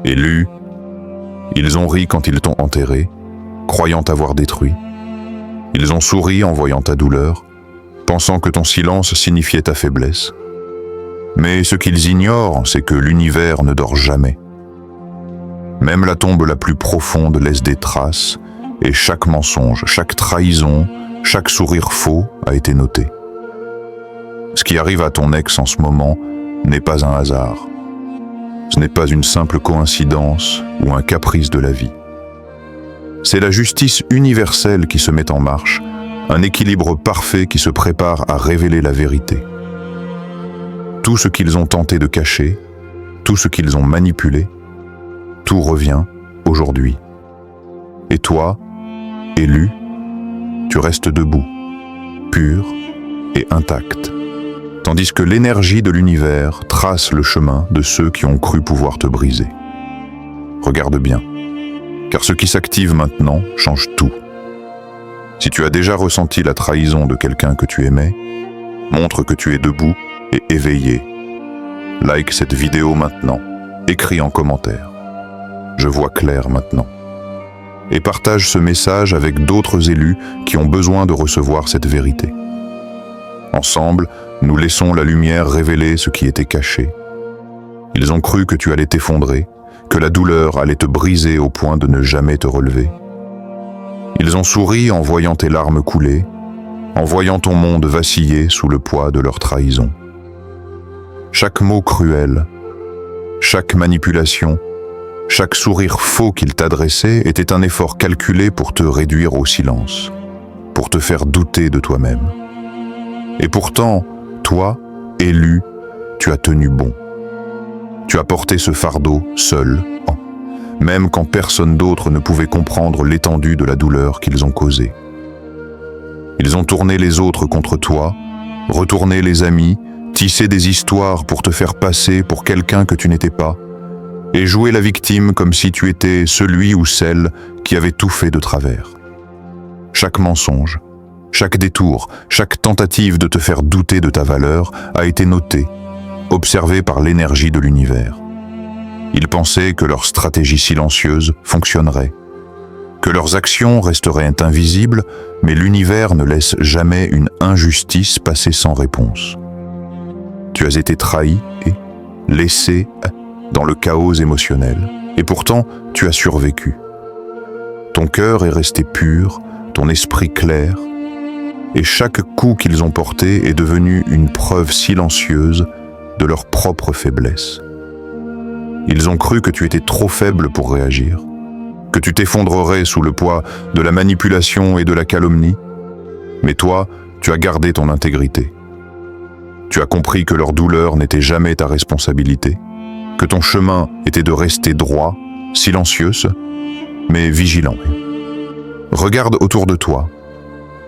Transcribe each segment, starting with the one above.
Élus, ils ont ri quand ils t'ont enterré, croyant t'avoir détruit. Ils ont souri en voyant ta douleur, pensant que ton silence signifiait ta faiblesse. Mais ce qu'ils ignorent, c'est que l'univers ne dort jamais. Même la tombe la plus profonde laisse des traces, et chaque mensonge, chaque trahison, chaque sourire faux a été noté. Ce qui arrive à ton ex en ce moment n'est pas un hasard. Ce n'est pas une simple coïncidence ou un caprice de la vie. C'est la justice universelle qui se met en marche, un équilibre parfait qui se prépare à révéler la vérité. Tout ce qu'ils ont tenté de cacher, tout ce qu'ils ont manipulé, tout revient aujourd'hui. Et toi, élu, tu restes debout, pur et intact, tandis que l'énergie de l'univers trace le chemin de ceux qui ont cru pouvoir te briser. Regarde bien, car ce qui s'active maintenant change tout. Si tu as déjà ressenti la trahison de quelqu'un que tu aimais, montre que tu es debout et éveillé. Like cette vidéo maintenant, écris en commentaire. Je vois clair maintenant. Et partage ce message avec d'autres élus qui ont besoin de recevoir cette vérité. Ensemble, nous laissons la lumière révéler ce qui était caché. Ils ont cru que tu allais t'effondrer, que la douleur allait te briser au point de ne jamais te relever. Ils ont souri en voyant tes larmes couler, en voyant ton monde vaciller sous le poids de leur trahison. Chaque mot cruel, chaque manipulation, chaque sourire faux qu'ils t'adressaient était un effort calculé pour te réduire au silence, pour te faire douter de toi-même. Et pourtant, toi, élu, tu as tenu bon. Tu as porté ce fardeau seul, même quand personne d'autre ne pouvait comprendre l'étendue de la douleur qu'ils ont causée. Ils ont tourné les autres contre toi, retourné les amis, tissé des histoires pour te faire passer pour quelqu'un que tu n'étais pas, et joué la victime comme si tu étais celui ou celle qui avait tout fait de travers. Chaque mensonge, chaque détour, chaque tentative de te faire douter de ta valeur a été noté, observé par l'énergie de l'univers. Ils pensaient que leur stratégie silencieuse fonctionnerait, que leurs actions resteraient invisibles, mais l'univers ne laisse jamais une injustice passer sans réponse. Tu as été trahi et laissé dans le chaos émotionnel, et pourtant tu as survécu. Ton cœur est resté pur, ton esprit clair, et chaque coup qu'ils ont porté est devenu une preuve silencieuse de leur propre faiblesse. Ils ont cru que tu étais trop faible pour réagir, que tu t'effondrerais sous le poids de la manipulation et de la calomnie, mais toi, tu as gardé ton intégrité. Tu as compris que leur douleur n'était jamais ta responsabilité, que ton chemin était de rester droit, silencieux, mais vigilant. Regarde autour de toi.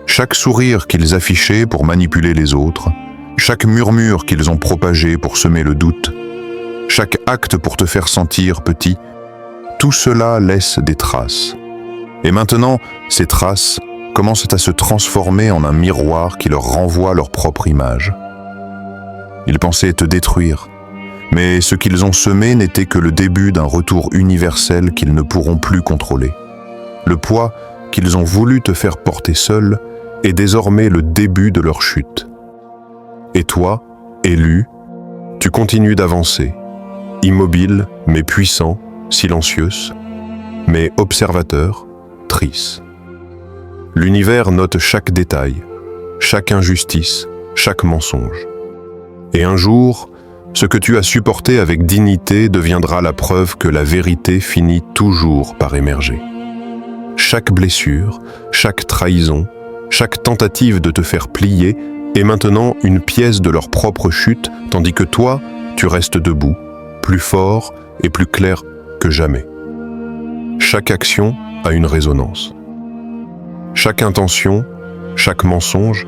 Chaque sourire qu'ils affichaient pour manipuler les autres, chaque murmure qu'ils ont propagé pour semer le doute, chaque acte pour te faire sentir petit, tout cela laisse des traces. Et maintenant, ces traces commencent à se transformer en un miroir qui leur renvoie leur propre image. Ils pensaient te détruire, mais ce qu'ils ont semé n'était que le début d'un retour universel qu'ils ne pourront plus contrôler. Le poids qu'ils ont voulu te faire porter seul est désormais le début de leur chute. Et toi, élu, tu continues d'avancer, immobile mais puissant, silencieux, mais observateur, triste. L'univers note chaque détail, chaque injustice, chaque mensonge. Et un jour, ce que tu as supporté avec dignité deviendra la preuve que la vérité finit toujours par émerger. Chaque blessure, chaque trahison, chaque tentative de te faire plier est maintenant une pièce de leur propre chute, tandis que toi, tu restes debout, plus fort et plus clair que jamais. Chaque action a une résonance. Chaque intention, chaque mensonge,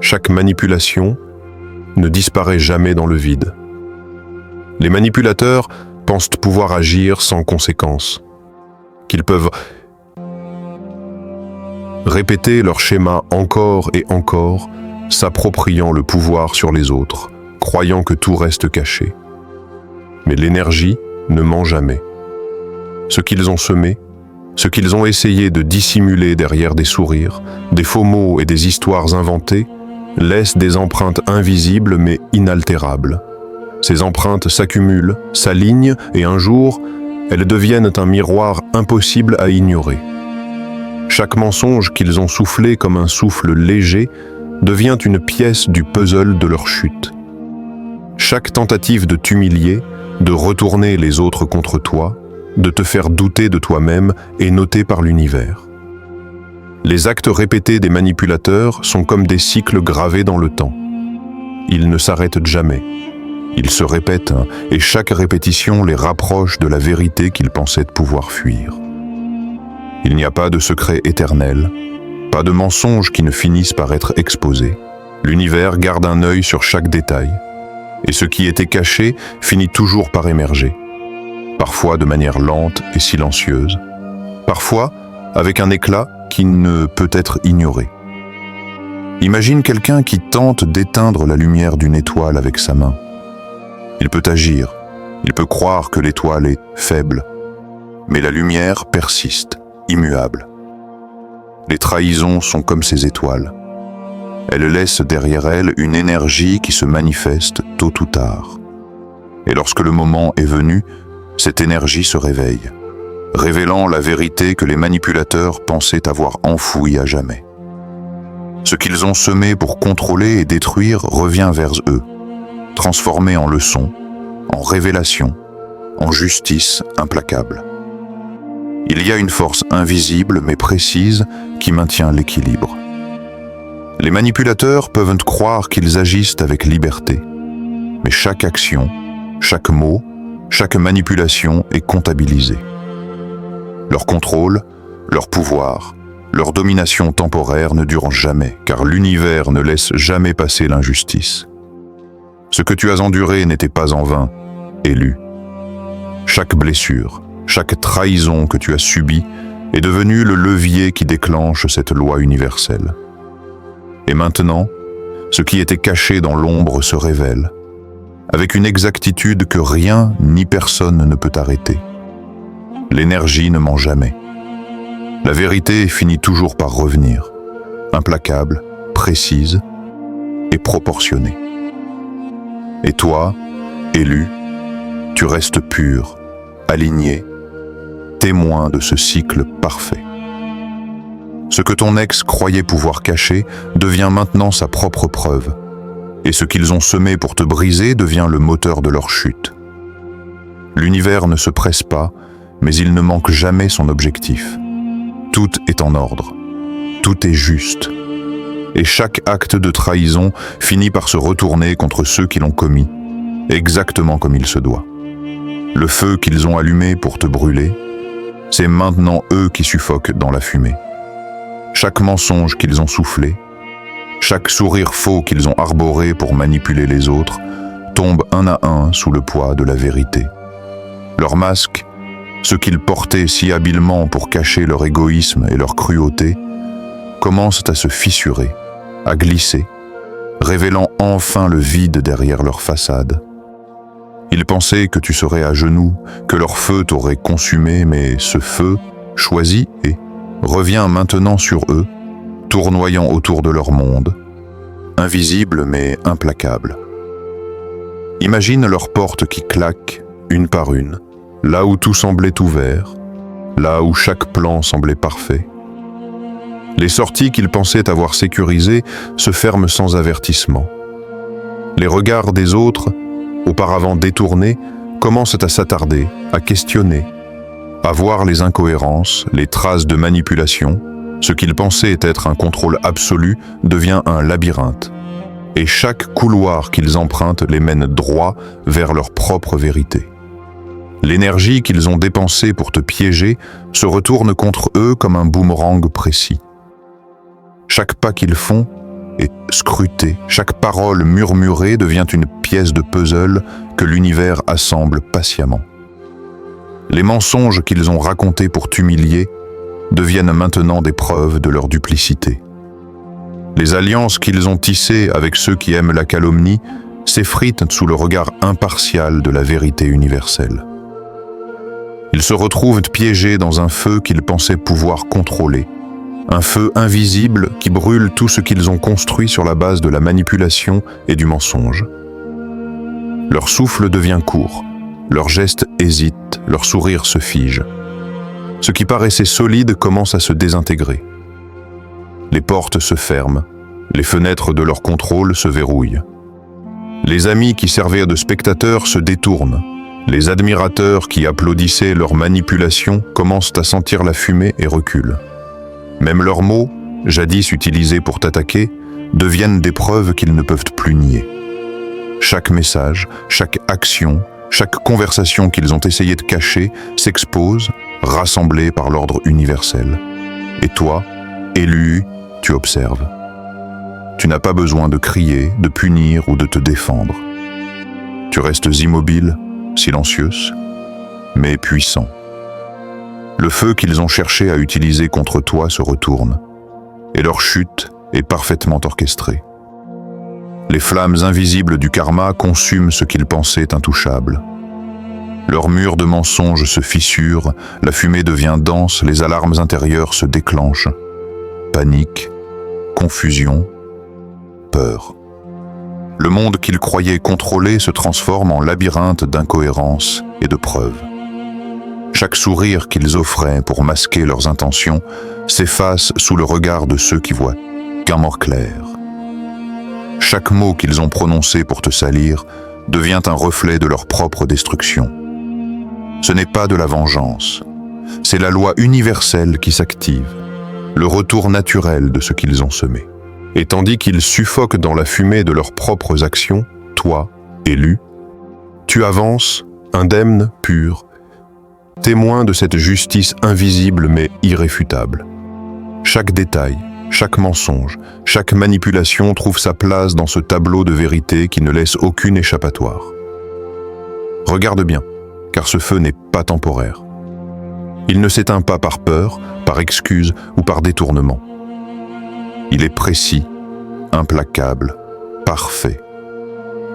chaque manipulation ne disparaît jamais dans le vide. Les manipulateurs pensent pouvoir agir sans conséquence, qu'ils peuvent répéter leur schéma encore et encore, s'appropriant le pouvoir sur les autres, croyant que tout reste caché. Mais l'énergie ne ment jamais. Ce qu'ils ont semé, ce qu'ils ont essayé de dissimuler derrière des sourires, des faux mots et des histoires inventées, laisse des empreintes invisibles mais inaltérables. Ces empreintes s'accumulent, s'alignent et un jour, elles deviennent un miroir impossible à ignorer. Chaque mensonge qu'ils ont soufflé comme un souffle léger devient une pièce du puzzle de leur chute. Chaque tentative de t'humilier, de retourner les autres contre toi, de te faire douter de toi-même est notée par l'univers. Les actes répétés des manipulateurs sont comme des cycles gravés dans le temps. Ils ne s'arrêtent jamais. Ils se répètent et chaque répétition les rapproche de la vérité qu'ils pensaient pouvoir fuir. Il n'y a pas de secret éternel, pas de mensonges qui ne finissent par être exposés. L'univers garde un œil sur chaque détail, et ce qui était caché finit toujours par émerger, parfois de manière lente et silencieuse, parfois avec un éclat qui ne peut être ignoré. Imagine quelqu'un qui tente d'éteindre la lumière d'une étoile avec sa main. Il peut agir, il peut croire que l'étoile est faible, mais la lumière persiste, immuable. Les trahisons sont comme ces étoiles. Elles laissent derrière elles une énergie qui se manifeste tôt ou tard. Et lorsque le moment est venu, cette énergie se réveille, révélant la vérité que les manipulateurs pensaient avoir enfouie à jamais. Ce qu'ils ont semé pour contrôler et détruire revient vers eux, transformé en leçon, en révélation, en justice implacable. Il y a une force invisible mais précise qui maintient l'équilibre. Les manipulateurs peuvent croire qu'ils agissent avec liberté, mais chaque action, chaque mot, chaque manipulation est comptabilisée. Leur contrôle, leur pouvoir, leur domination temporaire ne durent jamais, car l'univers ne laisse jamais passer l'injustice. Ce que tu as enduré n'était pas en vain, élu. Chaque blessure, chaque trahison que tu as subie est devenue le levier qui déclenche cette loi universelle. Et maintenant, ce qui était caché dans l'ombre se révèle, avec une exactitude que rien ni personne ne peut arrêter. L'énergie ne ment jamais. La vérité finit toujours par revenir, implacable, précise et proportionnée. Et toi, élu, tu restes pur, aligné, témoin de ce cycle parfait. Ce que ton ex croyait pouvoir cacher devient maintenant sa propre preuve, et ce qu'ils ont semé pour te briser devient le moteur de leur chute. L'univers ne se presse pas, mais il ne manque jamais son objectif. Tout est en ordre, tout est juste, et chaque acte de trahison finit par se retourner contre ceux qui l'ont commis, exactement comme il se doit. Le feu qu'ils ont allumé pour te brûler, c'est maintenant eux qui suffoquent dans la fumée. Chaque mensonge qu'ils ont soufflé, chaque sourire faux qu'ils ont arboré pour manipuler les autres, tombe un à un sous le poids de la vérité. Leurs masques, ce qu'ils portaient si habilement pour cacher leur égoïsme et leur cruauté, commencent à se fissurer, à glisser, révélant enfin le vide derrière leur façade. Ils pensaient que tu serais à genoux, que leur feu t'aurait consumé, mais ce feu, choisi et revient maintenant sur eux, tournoyant autour de leur monde, invisible mais implacable. Imagine leurs portes qui claquent, une par une, là où tout semblait ouvert, là où chaque plan semblait parfait. Les sorties qu'ils pensaient avoir sécurisées se ferment sans avertissement. Les regards des autres, auparavant détournés, commencent à s'attarder, à questionner, à voir les incohérences, les traces de manipulation. Ce qu'ils pensaient être un contrôle absolu devient un labyrinthe. Et chaque couloir qu'ils empruntent les mène droit vers leur propre vérité. L'énergie qu'ils ont dépensée pour te piéger se retourne contre eux comme un boomerang précis. Chaque pas qu'ils font est scruté, chaque parole murmurée devient une pièce de puzzle que l'univers assemble patiemment. Les mensonges qu'ils ont racontés pour t'humilier deviennent maintenant des preuves de leur duplicité. Les alliances qu'ils ont tissées avec ceux qui aiment la calomnie s'effritent sous le regard impartial de la vérité universelle. Ils se retrouvent piégés dans un feu qu'ils pensaient pouvoir contrôler. Un feu invisible qui brûle tout ce qu'ils ont construit sur la base de la manipulation et du mensonge. Leur souffle devient court, leurs gestes hésitent, leur sourire se fige. Ce qui paraissait solide commence à se désintégrer. Les portes se ferment, les fenêtres de leur contrôle se verrouillent. Les amis qui servaient de spectateurs se détournent. Les admirateurs qui applaudissaient leur manipulation commencent à sentir la fumée et reculent. Même leurs mots, jadis utilisés pour t'attaquer, deviennent des preuves qu'ils ne peuvent plus nier. Chaque message, chaque action, chaque conversation qu'ils ont essayé de cacher s'expose, rassemblée par l'ordre universel. Et toi, élu, tu observes. Tu n'as pas besoin de crier, de punir ou de te défendre. Tu restes immobile, silencieuse, mais puissant. Le feu qu'ils ont cherché à utiliser contre toi se retourne, et leur chute est parfaitement orchestrée. Les flammes invisibles du karma consument ce qu'ils pensaient intouchable. Leurs murs de mensonges se fissurent, la fumée devient dense, les alarmes intérieures se déclenchent. Panique, confusion, peur. Le monde qu'ils croyaient contrôler se transforme en labyrinthe d'incohérences et de preuves. Chaque sourire qu'ils offraient pour masquer leurs intentions s'efface sous le regard de ceux qui voient qu'un mort clair. Chaque mot qu'ils ont prononcé pour te salir devient un reflet de leur propre destruction. Ce n'est pas de la vengeance, c'est la loi universelle qui s'active, le retour naturel de ce qu'ils ont semé. Et tandis qu'ils suffoquent dans la fumée de leurs propres actions, toi, élu, tu avances, indemne, pur, témoin de cette justice invisible mais irréfutable. Chaque détail, chaque mensonge, chaque manipulation trouve sa place dans ce tableau de vérité qui ne laisse aucune échappatoire. Regarde bien, car ce feu n'est pas temporaire. Il ne s'éteint pas par peur, par excuse ou par détournement. Il est précis, implacable, parfait.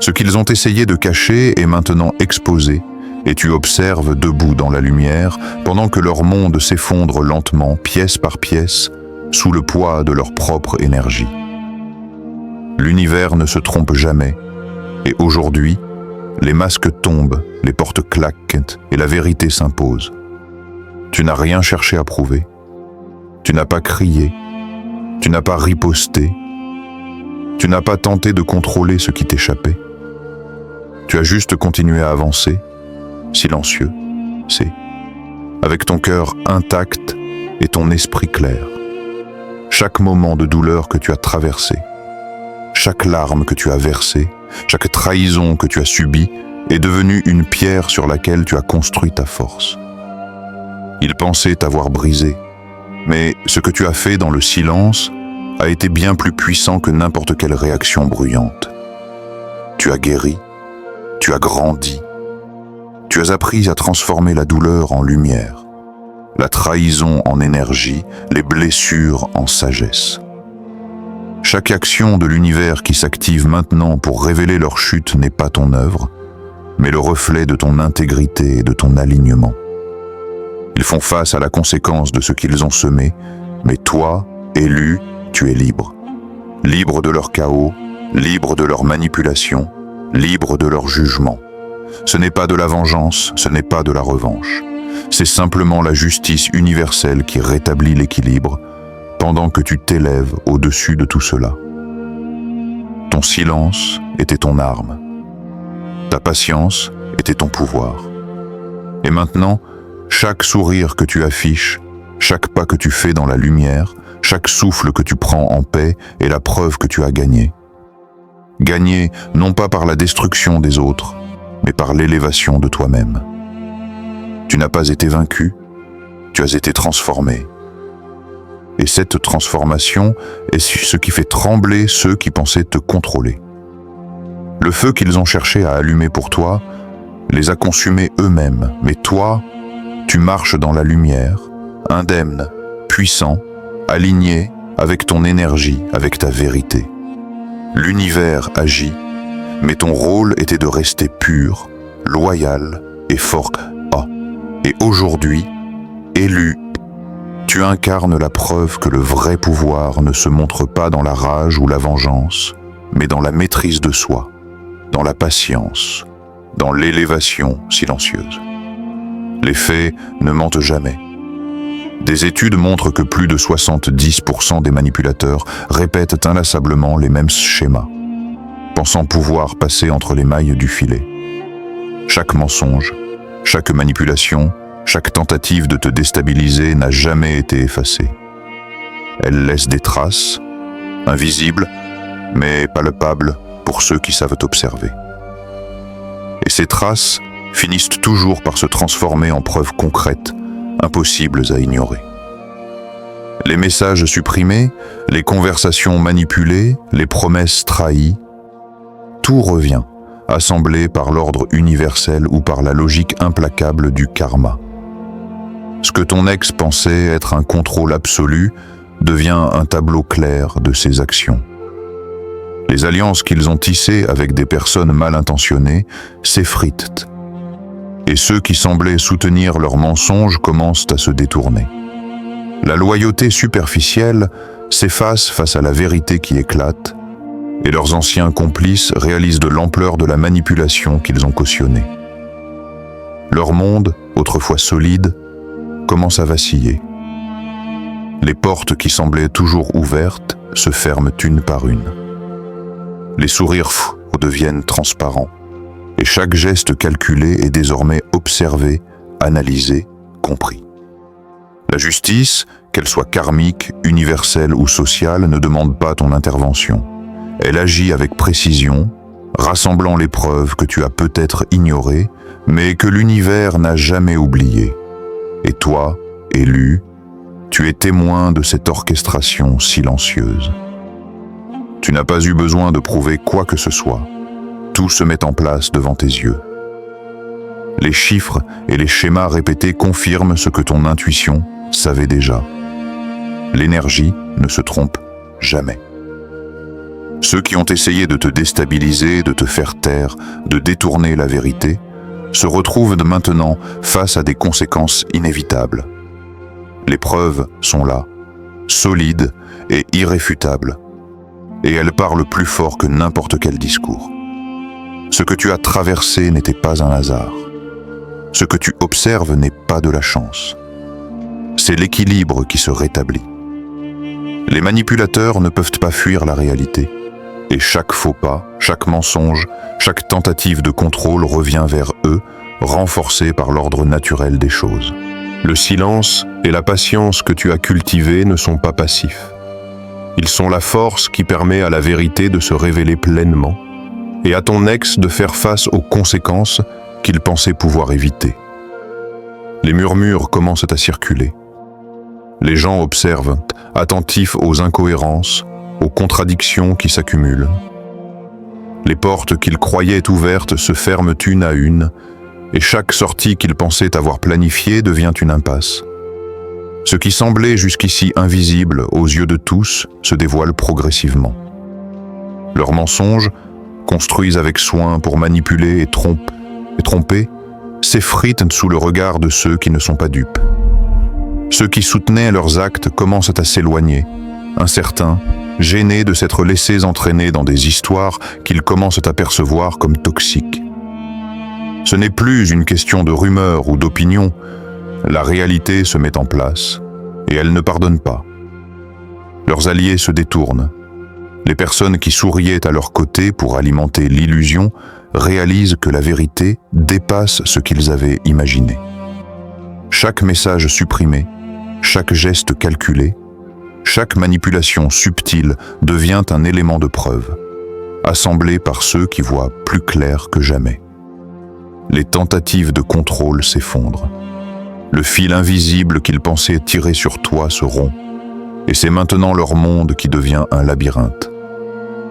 Ce qu'ils ont essayé de cacher est maintenant exposé, et tu observes debout dans la lumière, pendant que leur monde s'effondre lentement, pièce par pièce, sous le poids de leur propre énergie. L'univers ne se trompe jamais, et aujourd'hui, les masques tombent, les portes claquent, et la vérité s'impose. Tu n'as rien cherché à prouver, tu n'as pas crié, tu n'as pas riposté, tu n'as pas tenté de contrôler ce qui t'échappait. Tu as juste continué à avancer, silencieux, avec ton cœur intact et ton esprit clair. Chaque moment de douleur que tu as traversé, chaque larme que tu as versée, chaque trahison que tu as subie est devenue une pierre sur laquelle tu as construit ta force. Ils pensaient t'avoir brisé, mais ce que tu as fait dans le silence a été bien plus puissant que n'importe quelle réaction bruyante. Tu as guéri, tu as grandi, tu as appris à transformer la douleur en lumière, la trahison en énergie, les blessures en sagesse. Chaque action de l'univers qui s'active maintenant pour révéler leur chute n'est pas ton œuvre, mais le reflet de ton intégrité et de ton alignement. Ils font face à la conséquence de ce qu'ils ont semé, mais toi, élu, tu es libre. Libre de leur chaos, libre de leur manipulation, libre de leur jugement. Ce n'est pas de la vengeance, ce n'est pas de la revanche. C'est simplement la justice universelle qui rétablit l'équilibre pendant que tu t'élèves au-dessus de tout cela. Ton silence était ton arme. Ta patience était ton pouvoir. Et maintenant, chaque sourire que tu affiches, chaque pas que tu fais dans la lumière, chaque souffle que tu prends en paix est la preuve que tu as gagné. Gagné non pas par la destruction des autres, mais par l'élévation de toi-même. Tu n'as pas été vaincu, tu as été transformé. Et cette transformation est ce qui fait trembler ceux qui pensaient te contrôler. Le feu qu'ils ont cherché à allumer pour toi les a consumés eux-mêmes, mais toi, tu marches dans la lumière, indemne, puissant, aligné avec ton énergie, avec ta vérité. L'univers agit, mais ton rôle était de rester pur, loyal et fort. Et aujourd'hui, élu, tu incarnes la preuve que le vrai pouvoir ne se montre pas dans la rage ou la vengeance, mais dans la maîtrise de soi, dans la patience, dans l'élévation silencieuse. Les faits ne mentent jamais. Des études montrent que plus de 70% des manipulateurs répètent inlassablement les mêmes schémas, pensant pouvoir passer entre les mailles du filet. Chaque mensonge, chaque manipulation, chaque tentative de te déstabiliser n'a jamais été effacée. Elle laisse des traces, invisibles, mais palpables pour ceux qui savent observer. Et ces traces finissent toujours par se transformer en preuves concrètes, impossibles à ignorer. Les messages supprimés, les conversations manipulées, les promesses trahies, tout revient, assemblé par l'ordre universel ou par la logique implacable du karma. Ce que ton ex pensait être un contrôle absolu devient un tableau clair de ses actions. Les alliances qu'ils ont tissées avec des personnes mal intentionnées s'effritent. Et ceux qui semblaient soutenir leurs mensonges commencent à se détourner. La loyauté superficielle s'efface face à la vérité qui éclate, et leurs anciens complices réalisent de l'ampleur de la manipulation qu'ils ont cautionnée. Leur monde, autrefois solide, commence à vaciller. Les portes qui semblaient toujours ouvertes se ferment une par une. Les sourires fous deviennent transparents, et chaque geste calculé est désormais observé, analysé, compris. La justice, qu'elle soit karmique, universelle ou sociale, ne demande pas ton intervention. Elle agit avec précision, rassemblant les preuves que tu as peut-être ignorées, mais que l'univers n'a jamais oubliées. Et toi, élu, tu es témoin de cette orchestration silencieuse. Tu n'as pas eu besoin de prouver quoi que ce soit. Tout se met en place devant tes yeux. Les chiffres et les schémas répétés confirment ce que ton intuition savait déjà. L'énergie ne se trompe jamais. Ceux qui ont essayé de te déstabiliser, de te faire taire, de détourner la vérité, se retrouvent maintenant face à des conséquences inévitables. Les preuves sont là, solides et irréfutables, et elles parlent plus fort que n'importe quel discours. Ce que tu as traversé n'était pas un hasard. Ce que tu observes n'est pas de la chance. C'est l'équilibre qui se rétablit. Les manipulateurs ne peuvent pas fuir la réalité, et chaque faux pas, chaque mensonge, chaque tentative de contrôle revient vers eux, renforcé par l'ordre naturel des choses. Le silence et la patience que tu as cultivés ne sont pas passifs. Ils sont la force qui permet à la vérité de se révéler pleinement et à ton ex de faire face aux conséquences qu'il pensait pouvoir éviter. Les murmures commencent à circuler. Les gens observent, attentifs aux incohérences, aux contradictions qui s'accumulent. Les portes qu'ils croyaient ouvertes se ferment une à une, et chaque sortie qu'ils pensaient avoir planifiée devient une impasse. Ce qui semblait jusqu'ici invisible aux yeux de tous se dévoile progressivement. Leurs mensonges, construits avec soin pour manipuler et tromper, s'effritent sous le regard de ceux qui ne sont pas dupes. Ceux qui soutenaient leurs actes commencent à s'éloigner, incertains, gênés de s'être laissés entraîner dans des histoires qu'ils commencent à percevoir comme toxiques. Ce n'est plus une question de rumeur ou d'opinion, la réalité se met en place, et elle ne pardonne pas. Leurs alliés se détournent. Les personnes qui souriaient à leur côté pour alimenter l'illusion réalisent que la vérité dépasse ce qu'ils avaient imaginé. Chaque message supprimé, chaque geste calculé, chaque manipulation subtile devient un élément de preuve, assemblé par ceux qui voient plus clair que jamais. Les tentatives de contrôle s'effondrent. Le fil invisible qu'ils pensaient tirer sur toi se rompt, et c'est maintenant leur monde qui devient un labyrinthe.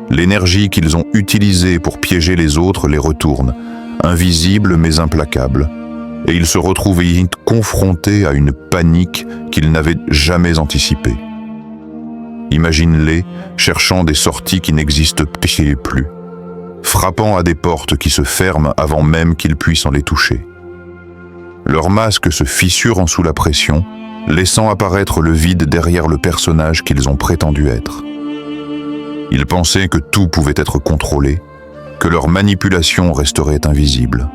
L'énergie qu'ils ont utilisée pour piéger les autres les retourne, invisible mais implacable, et ils se retrouvent confrontés à une panique qu'ils n'avaient jamais anticipée. Imagine-les cherchant des sorties qui n'existent plus, frappant à des portes qui se ferment avant même qu'ils puissent en les toucher. Leur masque se fissure en sous la pression, laissant apparaître le vide derrière le personnage qu'ils ont prétendu être. Ils pensaient que tout pouvait être contrôlé, que leur manipulation resterait invisible.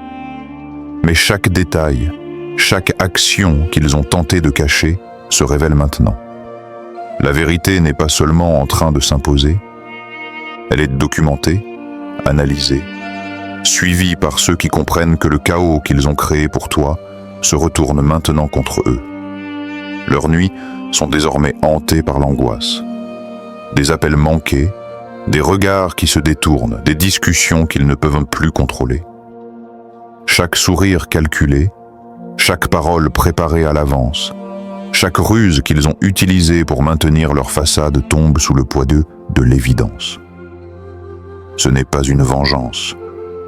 Mais chaque détail, chaque action qu'ils ont tenté de cacher se révèle maintenant. La vérité n'est pas seulement en train de s'imposer, elle est documentée, analysée, suivie par ceux qui comprennent que le chaos qu'ils ont créé pour toi se retourne maintenant contre eux. Leurs nuits sont désormais hantées par l'angoisse. Des appels manqués, des regards qui se détournent, des discussions qu'ils ne peuvent plus contrôler. Chaque sourire calculé, chaque parole préparée à l'avance, chaque ruse qu'ils ont utilisée pour maintenir leur façade tombe sous le poids de l'évidence. Ce n'est pas une vengeance,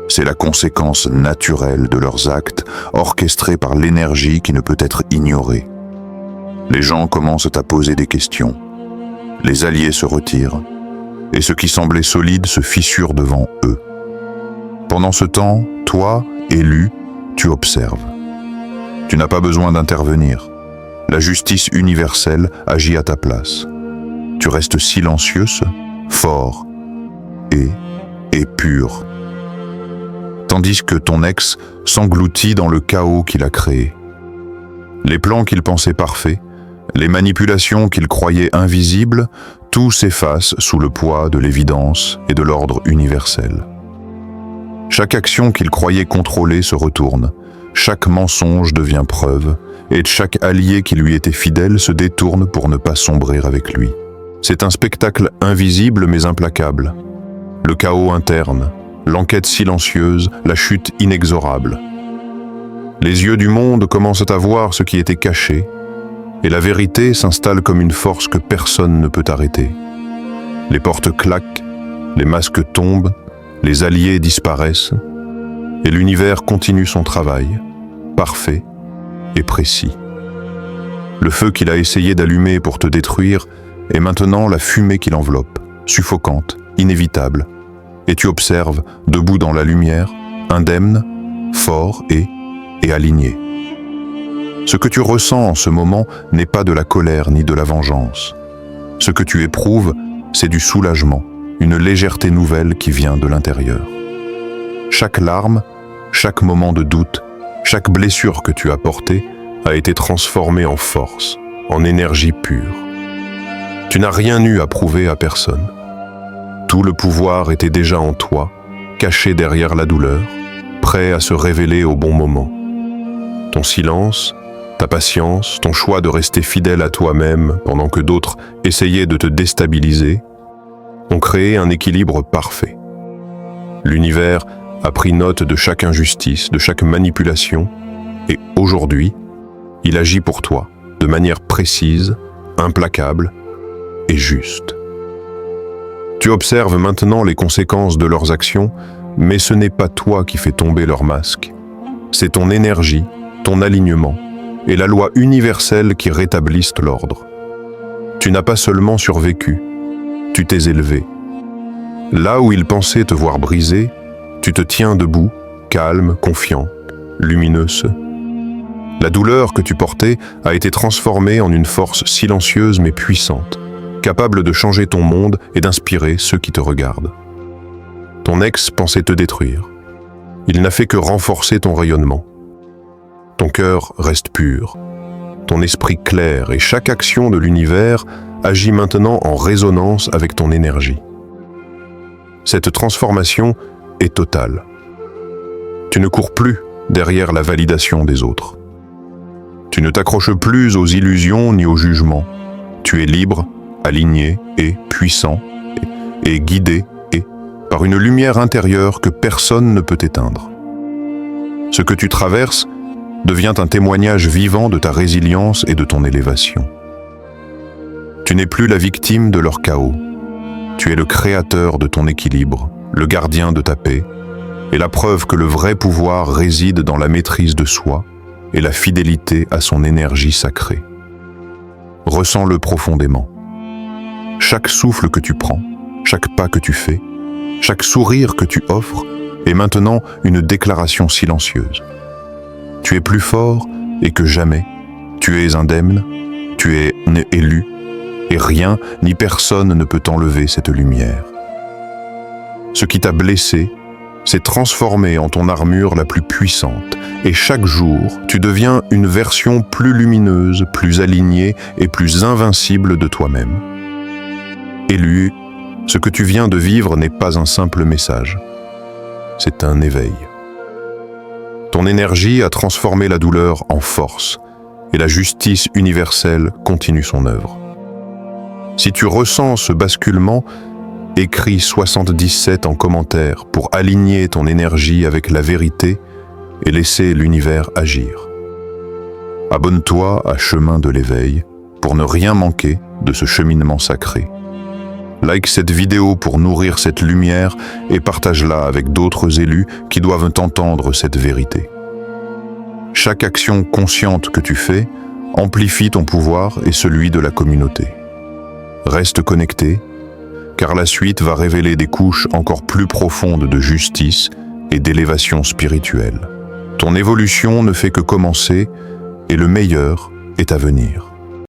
c'est la conséquence naturelle de leurs actes orchestrés par l'énergie qui ne peut être ignorée. Les gens commencent à poser des questions, les alliés se retirent, et ce qui semblait solide se fissure devant eux. Pendant ce temps, toi, élu, tu observes. Tu n'as pas besoin d'intervenir. La justice universelle agit à ta place. Tu restes silencieux, fort et pur. Tandis que ton ex s'engloutit dans le chaos qu'il a créé. Les plans qu'il pensait parfaits, les manipulations qu'il croyait invisibles, tout s'efface sous le poids de l'évidence et de l'ordre universel. Chaque action qu'il croyait contrôler se retourne, chaque mensonge devient preuve, et chaque allié qui lui était fidèle se détourne pour ne pas sombrer avec lui. C'est un spectacle invisible mais implacable. Le chaos interne, l'enquête silencieuse, la chute inexorable. Les yeux du monde commencent à voir ce qui était caché, et la vérité s'installe comme une force que personne ne peut arrêter. Les portes claquent, les masques tombent, les alliés disparaissent, et l'univers continue son travail, parfait et précis. Le feu qu'il a essayé d'allumer pour te détruire est maintenant la fumée qui l'enveloppe, suffocante, inévitable, et tu observes, debout dans la lumière, indemne, fort et aligné. Ce que tu ressens en ce moment n'est pas de la colère ni de la vengeance. Ce que tu éprouves, c'est du soulagement, une légèreté nouvelle qui vient de l'intérieur. Chaque larme, chaque moment de doute, chaque blessure que tu as portée a été transformée en force, en énergie pure. Tu n'as rien eu à prouver à personne. Tout le pouvoir était déjà en toi, caché derrière la douleur, prêt à se révéler au bon moment. Ton silence, ta patience, ton choix de rester fidèle à toi-même pendant que d'autres essayaient de te déstabiliser, ont créé un équilibre parfait. L'univers a pris note de chaque injustice, de chaque manipulation, et aujourd'hui, il agit pour toi, de manière précise, implacable et juste. Tu observes maintenant les conséquences de leurs actions, mais ce n'est pas toi qui fais tomber leur masque. C'est ton énergie, ton alignement, et la loi universelle qui rétablissent l'ordre. Tu n'as pas seulement survécu, tu t'es élevé. Là où ils pensaient te voir brisé, tu te tiens debout, calme, confiant, lumineuse. La douleur que tu portais a été transformée en une force silencieuse mais puissante, capable de changer ton monde et d'inspirer ceux qui te regardent. Ton ex pensait te détruire. Il n'a fait que renforcer ton rayonnement. Ton cœur reste pur, ton esprit clair et chaque action de l'univers agit maintenant en résonance avec ton énergie. Cette transformation est totale. Tu ne cours plus derrière la validation des autres. Tu ne t'accroches plus aux illusions ni aux jugements. Tu es libre, aligné et puissant et guidé par une lumière intérieure que personne ne peut éteindre. Ce que tu traverses devient un témoignage vivant de ta résilience et de ton élévation. Tu n'es plus la victime de leur chaos. Tu es le créateur de ton équilibre, le gardien de ta paix, et la preuve que le vrai pouvoir réside dans la maîtrise de soi et la fidélité à son énergie sacrée. Ressens-le profondément. Chaque souffle que tu prends, chaque pas que tu fais, chaque sourire que tu offres est maintenant une déclaration silencieuse. Tu es plus fort et que jamais. Tu es indemne, tu es élu, et rien ni personne ne peut t'enlever cette lumière. Ce qui t'a blessé s'est transformé en ton armure la plus puissante, et chaque jour, tu deviens une version plus lumineuse, plus alignée et plus invincible de toi-même. Élu, ce que tu viens de vivre n'est pas un simple message, c'est un éveil. Ton énergie a transformé la douleur en force, et la justice universelle continue son œuvre. Si tu ressens ce basculement, écris 77 en commentaire pour aligner ton énergie avec la vérité et laisser l'univers agir. Abonne-toi à Chemin de l'éveil pour ne rien manquer de ce cheminement sacré. Like cette vidéo pour nourrir cette lumière et partage-la avec d'autres élus qui doivent entendre cette vérité. Chaque action consciente que tu fais amplifie ton pouvoir et celui de la communauté. Reste connecté, car la suite va révéler des couches encore plus profondes de justice et d'élévation spirituelle. Ton évolution ne fait que commencer et le meilleur est à venir.